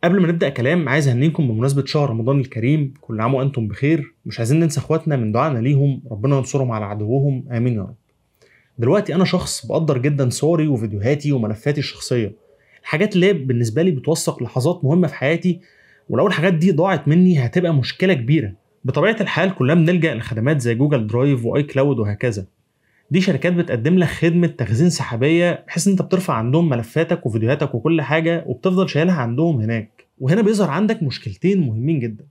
قبل ما نبدأ كلام عايز أهنيكم بمناسبة شهر رمضان الكريم، كل عام وأنتم بخير. مش عايزين ننسى إخواتنا من دعائنا ليهم، ربنا ينصرهم على عدوهم، آمين يا رب. دلوقتي أنا شخص بقدر جدا صوري وفيديوهاتي وملفاتي الشخصية، الحاجات اللي بالنسبة لي بتوثق لحظات مهمة في حياتي، ولو الحاجات دي ضاعت مني هتبقى مشكلة كبيرة. بطبيعة الحال كلنا بنلجأ لخدمات زي جوجل درايف وآي كلاود وهكذا. دي شركات بتقدم لك خدمة تخزين سحابية بحيث ان انت بترفع عندهم ملفاتك وفيديوهاتك وكل حاجة وبتفضل شايلها عندهم هناك. وهنا بيظهر عندك مشكلتين مهمين جدا.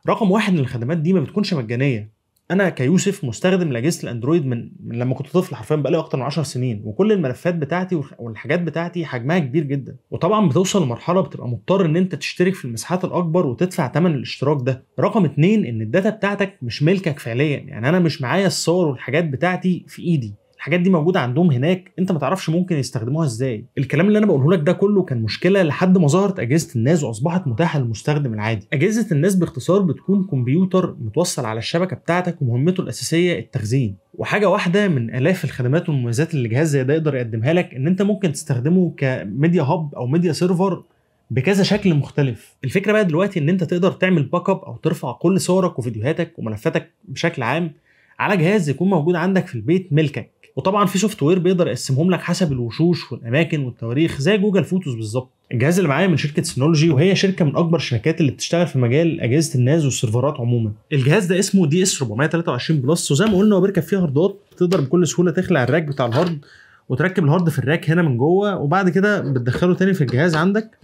رقم واحد، ان الخدمات دي ما بتكونش مجانية. انا كيوسف مستخدم لاجهزة الاندرويد من لما كنت طفل، حرفيا بقالي اكتر من 10 سنين، وكل الملفات بتاعتي والحاجات بتاعتي حجمها كبير جدا، وطبعا بتوصل لمرحلة بتبقى مضطر ان انت تشترك في المساحات الاكبر وتدفع ثمن الاشتراك ده. رقم اتنين، ان الداتا بتاعتك مش ملكك فعليا، يعني انا مش معايا الصور والحاجات بتاعتي في ايدي، الحاجات دي موجوده عندهم هناك، انت ما تعرفش ممكن يستخدموها ازاي. الكلام اللي انا بقوله لك ده كله كان مشكله لحد ما ظهرت اجهزه الناس واصبحت متاحه للمستخدم العادي. اجهزه الناس باختصار بتكون كمبيوتر متوصل على الشبكه بتاعتك ومهمته الاساسيه التخزين. وحاجه واحده من الاف الخدمات والمميزات اللي جهاز زي ده يقدر يقدمها لك، ان انت ممكن تستخدمه كميديا هاب او ميديا سيرفر بكذا شكل مختلف. الفكره بقى دلوقتي ان انت تقدر تعمل باك اب او ترفع كل صورك وفيديوهاتك وملفاتك بشكل عام على جهاز يكون موجود عندك في البيت ملكك. وطبعا في سوفت وير بيقدر يقسمهم لك حسب الوشوش والاماكن والتواريخ زي جوجل فوتوز بالظبط. الجهاز اللي معايا من شركه سينولوجي، وهي شركه من اكبر الشركات اللي بتشتغل في مجال اجهزه الناس والسيرفرات عموما. الجهاز ده اسمه دي اس 423 بلس، وزي ما قلنا هو بيركب فيه هاردات. تقدر بكل سهوله تخلع الراك بتاع الهارد وتركب الهارد في الراك هنا من جوه، وبعد كده بتدخله تاني في الجهاز عندك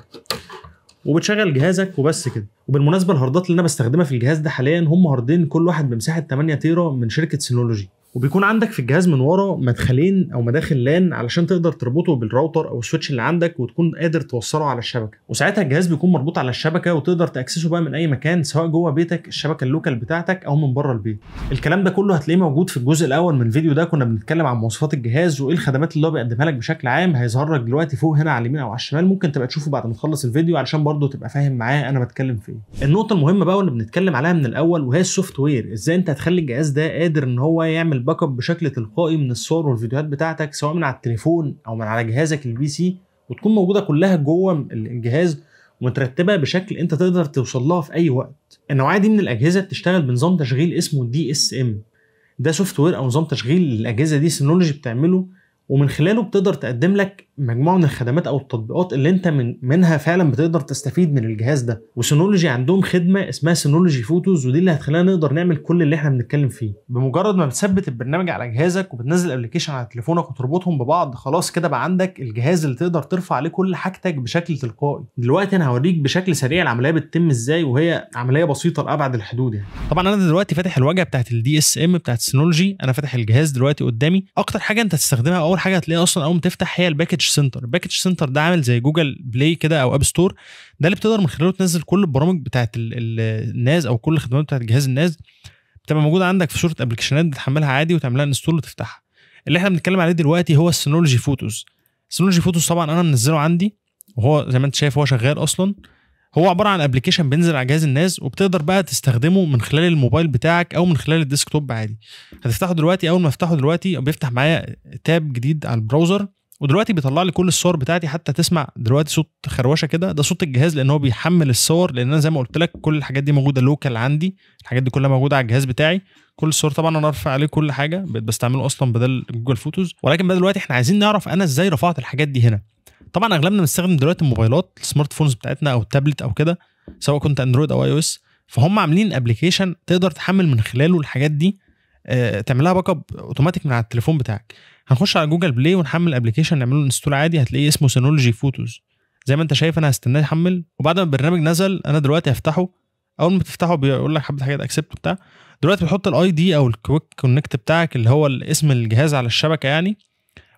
وبتشغل جهازك وبس كده. وبالمناسبه الهاردات اللي انا بستخدمها في الجهاز ده حاليا هم هاردين كل واحد بمساحه 8 تيرا من شركه سينولوجي. وبيكون عندك في الجهاز من ورا مدخلين او مداخل لان علشان تقدر تربطه بالراوتر او السويتش اللي عندك وتكون قادر توصله على الشبكه، وساعتها الجهاز بيكون مربوط على الشبكه وتقدر تاكسسه بقى من اي مكان، سواء جوه بيتك الشبكه اللوكال بتاعتك او من بره البيت. الكلام ده كله هتلاقيه موجود في الجزء الاول من الفيديو ده، كنا بنتكلم عن مواصفات الجهاز وايه الخدمات اللي هو بيقدمها لك بشكل عام. هيظهر لك دلوقتي فوق هنا على اليمين او على الشمال، ممكن تبقى تشوفه بعد ما تخلص الفيديو علشان برضه تبقى فاهم معايا انا بتكلم في ايه. النقطه المهمه بقى واللي بنتكلم عليها من الاول، وهي السوفت وير. ازاي انت هتخلي الجهاز ده قادر ان هو يعمل باك اب بشكل تلقائي من الصور والفيديوهات بتاعتك، سواء من على التليفون او من على جهازك البي سي، وتكون موجوده كلها جوه الجهاز ومترتبه بشكل انت تقدر توصل لها في اي وقت. النوعيه دي من الاجهزه بتشتغل بنظام تشغيل اسمه دي اس ام. ده سوفت وير او نظام تشغيل للاجهزه دي سينولوجي بتعمله، ومن خلاله بتقدر تقدم لك مجموعه من الخدمات او التطبيقات اللي انت منها فعلا بتقدر تستفيد من الجهاز ده. وسينولوجي عندهم خدمه اسمها سينولوجي فوتوز، ودي اللي هتخلينا نقدر نعمل كل اللي احنا بنتكلم فيه. بمجرد ما بتثبت البرنامج على جهازك وبتنزل ابلكيشن على تليفونك وتربطهم ببعض، خلاص كده بقى عندك الجهاز اللي تقدر ترفع عليه كل حاجتك بشكل تلقائي. دلوقتي انا هوريك بشكل سريع العمليه بتتم ازاي، وهي عمليه بسيطه لابعد الحدود يعني. طبعا انا دلوقتي فاتح الواجهه بتاعت الدي اس ام بتاعت سينولوجي، انا فاتح الجهاز دلوقتي قدامي. اكتر حاجه انت تستخدمها، اول حاجه هتلاقيها اصلا اول ما تفتح، هي الباكج سنتر. الباكج سنتر ده عامل زي جوجل بلاي كده او اب ستور، ده اللي بتقدر من خلاله تنزل كل البرامج بتاعت الناس او كل الخدمات بتاعت جهاز الناس، بتبقى موجوده عندك في صوره ابلكيشنات بتحملها عادي وتعملها انستول وتفتحها. اللي احنا بنتكلم عليه دلوقتي هو السينولوجي فوتوز. السينولوجي فوتوز طبعا انا منزله عندي، وهو زي ما انت شايف هو شغال اصلا. هو عباره عن ابلكيشن بينزل على جهاز الناس، وبتقدر بقى تستخدمه من خلال الموبايل بتاعك او من خلال الديسكتوب عادي. هتفتحه دلوقتي، اول ما افتحه دلوقتي بيفتح معايا تاب جديد على البراوزر، ودلوقتي بيطلع لي كل الصور بتاعتي. حتى تسمع دلوقتي صوت خروشه كده، ده صوت الجهاز لان هو بيحمل الصور، لان انا زي ما قلت لك كل الحاجات دي موجوده لوكال عندي، الحاجات دي كلها موجوده على الجهاز بتاعي. كل الصور طبعا انا ارفع عليه كل حاجه، بقيت بستعمله اصلا بدل جوجل فوتوز. ولكن بقى دلوقتي احنا عايزين نعرف انا ازاي رفعت الحاجات دي هنا. طبعا اغلبنا بنستخدم دلوقتي الموبايلات، السمارت فونز بتاعتنا او التابلت او كده، سواء كنت اندرويد او اي او اس. فهم عاملين ابلكيشن تقدر تحمل من خلاله الحاجات دي، تعملها باك اب اوتوماتيك من على التليفون بتاعك. هنخش على جوجل بلاي ونحمل ابلكيشن، نعمله انستول عادي، هتلاقيه اسمه سينولوجي فوتوز. زي ما انت شايف انا هستناه يحمل، وبعد ما البرنامج نزل انا دلوقتي هفتحه. اول ما تفتحه بيقول لك حبه حاجات اكسبت وبتاع. دلوقتي بتحط الاي دي او الكويك كونكت بتاعك اللي هو اسم الجهاز على الشبكه يعني،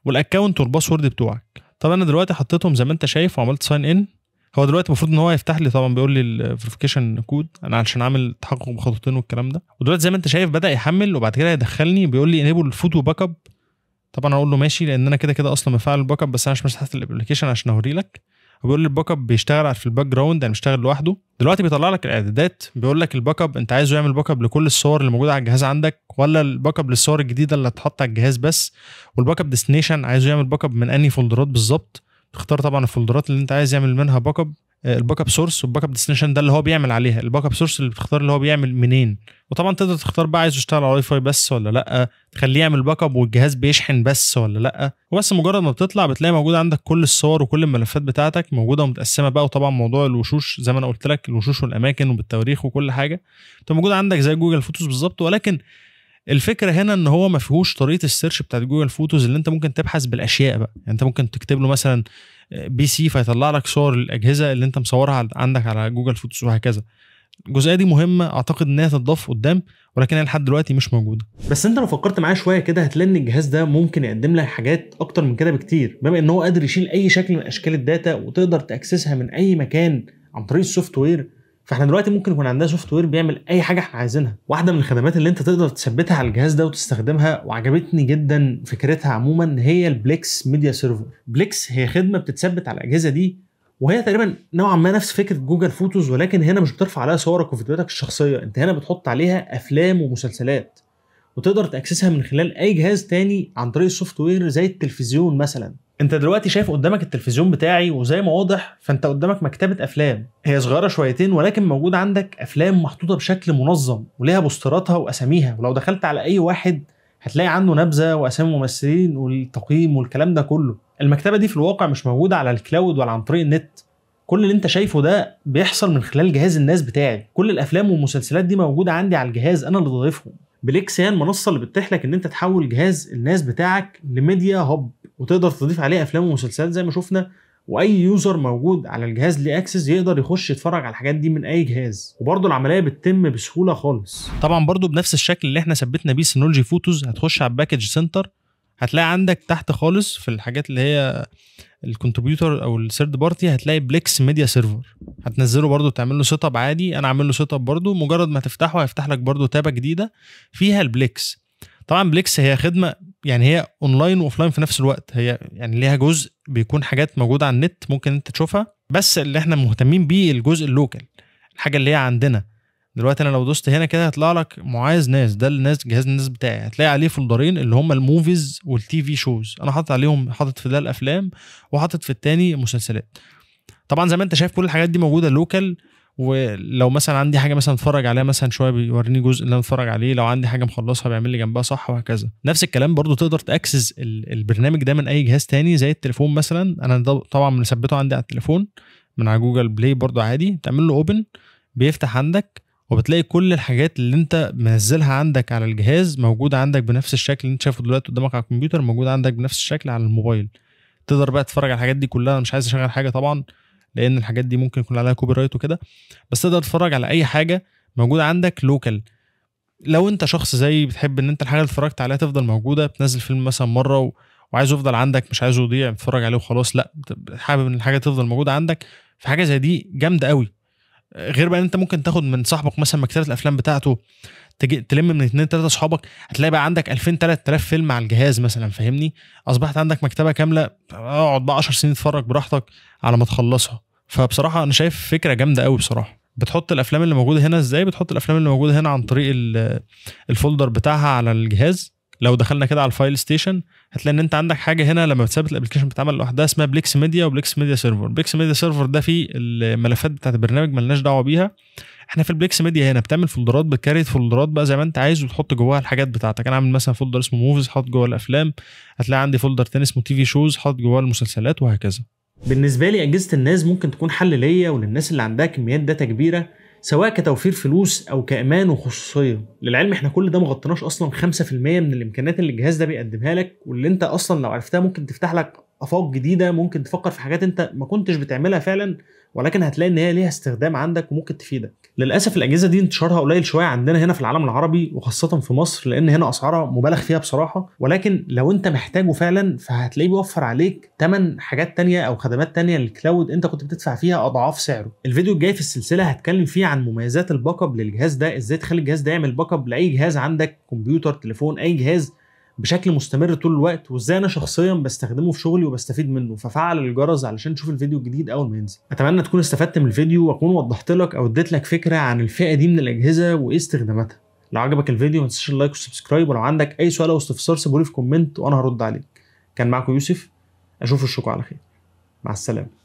والاكونت والباسورد بتوعك. طبعا انا دلوقتي حطيتهم زي ما انت شايف وعملت ساين ان. هو دلوقتي المفروض ان هو يفتح لي، طبعا بيقول لي الفيريفيكيشن كود انا علشان اعمل تحقق بخطوتين والكلام ده. ودلوقتي زي ما انت شايف بدا يحمل، وبعد كده يدخلني بيقول لي انيبل الفوتو باك اب. طبعا اقول له ماشي، لان انا كده كده اصلا مفعل الباك اب، بس انا مش مسحت الابلكيشن عشان اوري لك. وبيقول لي الباك اب بيشتغل في الباك جراوند، يعني بيشتغل لوحده. دلوقتي بيطلع لك الاعدادات، بيقول لك الباك اب انت عايزه يعمل باك اب لكل الصور اللي موجوده على الجهاز عندك، ولا الباك اب للصور الجديده اللي هتحط على الجهاز بس. والباك اب ديستنيشن عايزه يعمل باك اب من انهي فولدرات بالظبط. تختار طبعا الفولدرات اللي انت عايز يعمل منها باك اب. الباك اب سورس والباك اب ديستنيشن ده اللي هو بيعمل عليها. الباك اب سورس اللي بتختار اللي هو بيعمل منين، وطبعا تقدر تختار بقى عايزه يشتغل على واي فاي بس ولا لا، تخليه يعمل باك اب والجهاز بيشحن بس ولا لا. وبس مجرد ما بتطلع بتلاقي موجود عندك كل الصور وكل الملفات بتاعتك موجوده ومتقسمه بقى. وطبعا موضوع الوشوش زي ما انا قلت لك، الوشوش والاماكن وبالتواريخ وكل حاجه بتبقى موجوده عندك زي جوجل فوتوز بالظبط. ولكن الفكره هنا ان هو ما فيهوش طريقه السيرش بتاعت جوجل فوتوز اللي انت ممكن تبحث بالاشياء بقى. يعني انت ممكن تكتب له مثلا بي سي فيطلع لك صور الاجهزه اللي انت مصورها عندك على جوجل فوتوز وهكذا. الجزئيه دي مهمه، اعتقد ان هي تتضاف قدام، ولكن هي لحد دلوقتي مش موجوده. بس انت لو فكرت معايا شويه كده هتلاقي ان الجهاز ده ممكن يقدم لك حاجات اكتر من كده بكتير، بما ان هو قادر يشيل اي شكل من اشكال الداتا وتقدر تاكسسها من اي مكان عن طريق السوفت وير. فاحنا دلوقتي ممكن يكون عندنا سوفت وير بيعمل اي حاجه احنا عايزينها. واحده من الخدمات اللي انت تقدر تثبتها على الجهاز ده وتستخدمها وعجبتني جدا فكرتها عموما هي البليكس ميديا سيرفر. بليكس هي خدمه بتتثبت على الاجهزه دي، وهي تقريبا نوعا ما نفس فكره جوجل فوتوز، ولكن هنا مش بترفع عليها صورك وفيديوهاتك الشخصيه، انت هنا بتحط عليها افلام ومسلسلات وتقدر تاكسسها من خلال اي جهاز تاني عن طريق السوفت وير زي التلفزيون مثلا. انت دلوقتي شايف قدامك التلفزيون بتاعي، وزي ما واضح فانت قدامك مكتبه افلام هي صغيره شويتين، ولكن موجود عندك افلام محطوطه بشكل منظم وليها بوستراتها واساميها. ولو دخلت على اي واحد هتلاقي عنده نبذه واسامي ممثلين والتقييم والكلام ده كله. المكتبه دي في الواقع مش موجوده على الكلاود ولا عن طريق النت، كل اللي انت شايفه ده بيحصل من خلال جهاز الناس بتاعي. كل الافلام والمسلسلات دي موجوده عندي على الجهاز، انا اللي ضايفهم. بليكس هي المنصه اللي بتتيح لك ان انت تحول جهاز الناس بتاعك لميديا هاب، وتقدر تضيف عليه افلام ومسلسلات زي ما شفنا، واي يوزر موجود على الجهاز ليه اكسس يقدر يخش يتفرج على الحاجات دي من اي جهاز. وبرضه العمليه بتتم بسهوله خالص. طبعا برضه بنفس الشكل اللي احنا ثبتنا بيه سينولوجي فوتوز، هتخش على الباكج سنتر هتلاقي عندك تحت خالص في الحاجات اللي هي الكونتريبيوتور او الثيرد بارتي هتلاقي بليكس ميديا سيرفر، هتنزله برضو تعمل له سيت اب عادي. انا عامل له سيت اب برضو، مجرد ما تفتحه هيفتح لك برضو تابه جديده فيها البليكس. طبعا بليكس هي خدمه يعني هي اونلاين واوفلاين في نفس الوقت، هي يعني ليها جزء بيكون حاجات موجوده على النت ممكن انت تشوفها، بس اللي احنا مهتمين بيه الجزء اللوكال، الحاجه اللي هي عندنا. دلوقتي انا لو دوست هنا كده هيطلع لك معاذ ناس، ده الناس جهاز الناس بتاعي، هتلاقي عليه فولدرين اللي هم الموفيز والتي في شوز. انا حاطط عليهم، حاطط في ده الافلام وحاطط في التاني مسلسلات. طبعا زي ما انت شايف كل الحاجات دي موجوده لوكال، ولو مثلا عندي حاجه مثلا اتفرج عليها مثلا شويه بيوريني جزء اللي انا اتفرج عليه، لو عندي حاجه مخلصها بيعمل لي جنبها صح وهكذا. نفس الكلام برضو تقدر تاكسس البرنامج ده من اي جهاز تاني زي التليفون مثلا. انا طبعا مثبته عندي على التليفون من على جوجل بلاي برضو عادي، تعمل له اوبن بيفتح عندك وبتلاقي كل الحاجات اللي انت منزلها عندك على الجهاز موجوده عندك بنفس الشكل اللي انت شايفه دلوقتي قدامك على الكمبيوتر، موجوده عندك بنفس الشكل على الموبايل. تقدر بقى تتفرج على الحاجات دي كلها. انا مش عايز اشغل حاجه طبعا لان الحاجات دي ممكن يكون عليها كوبي رايت وكده، بس تقدر تتفرج على اي حاجه موجوده عندك لوكال. لو انت شخص زي بتحب ان انت الحاجه اللي اتفرجت عليها تفضل موجوده، بتنزل فيلم مثلا مره وعايزه يفضل عندك مش عايزه يضيع تتفرج عليه وخلاص، لا حابب ان الحاجه تفضل موجوده عندك، في حاجه زي دي جامده قوي. غير بقى ان انت ممكن تاخد من صاحبك مثلا مكتبه الافلام بتاعته، تلم من 2 3 اصحابك، هتلاقي بقى عندك 2000 3000 فيلم على الجهاز مثلا، فاهمني؟ اصبحت عندك مكتبه كامله، اقعد بقى 10 سنين تتفرج براحتك على ما تخلصها. فبصراحه انا شايف فكره جامده قوي بصراحه. بتحط الافلام اللي موجوده هنا ازاي؟ بتحط الافلام اللي موجوده هنا عن طريق الفولدر بتاعها على الجهاز. لو دخلنا كده على الفايل ستيشن هتلاقي ان انت عندك حاجه هنا لما بتثبت الابلكيشن بتتعمل لوحدها اسمها بليكس ميديا وبليكس ميديا سيرفر. بليكس ميديا سيرفر ده فيه الملفات بتاعت البرنامج ملناش دعوه بيها. احنا في البليكس ميديا هنا بتعمل فولدرات، بتكريت فولدرات بقى زي ما انت عايز وتحط جواها الحاجات بتاعتك. انا عامل مثلا فولدر اسمه موفيز حاطط جوه الافلام، هتلاقي عندي فولدر تاني اسمه تي في شوز حاطط جوه المسلسلات وهكذا. بالنسبه لي اجهزه الناس ممكن تكون حل ليا وللناس اللي عندها كميات داتا كبيره، سواء كتوفير فلوس او كامان وخصوصيه. للعلم احنا كل ده مغطيناش اصلا 5% من الامكانيات اللي الجهاز ده بيقدمها لك، واللي انت اصلا لو عرفتها ممكن تفتح لك افاق جديده، ممكن تفكر في حاجات انت ما كنتش بتعملها فعلا، ولكن هتلاقي ان هي ليها استخدام عندك وممكن تفيدك. للاسف الاجهزه دي انتشارها قليل شويه عندنا هنا في العالم العربي وخاصه في مصر، لان هنا اسعارها مبالغ فيها بصراحه، ولكن لو انت محتاجه فعلا فهتلاقيه بيوفر عليك ثمن حاجات تانية او خدمات تانية للكلاود انت كنت بتدفع فيها اضعاف سعره. الفيديو الجاي في السلسله هتكلم فيه عن مميزات الباك اب للجهاز ده، ازاي تخلي الجهاز ده يعمل باك اب لاي جهاز عندك، كمبيوتر، تليفون، اي جهاز بشكل مستمر طول الوقت، وازاي انا شخصيا بستخدمه في شغلي وبستفيد منه. ففعل الجرس علشان تشوف الفيديو الجديد اول ما ينزل. اتمنى تكون استفدت من الفيديو واكون وضحت لك او اديت لك فكره عن الفئه دي من الاجهزه وايه استخداماتها. لو عجبك الفيديو ما تنساش اللايك والسبسكرايب، ولو عندك اي سؤال او استفسار سيبولي في كومنت وانا هرد عليك. كان معكم يوسف، اشوف وشكوا على خير، مع السلامه.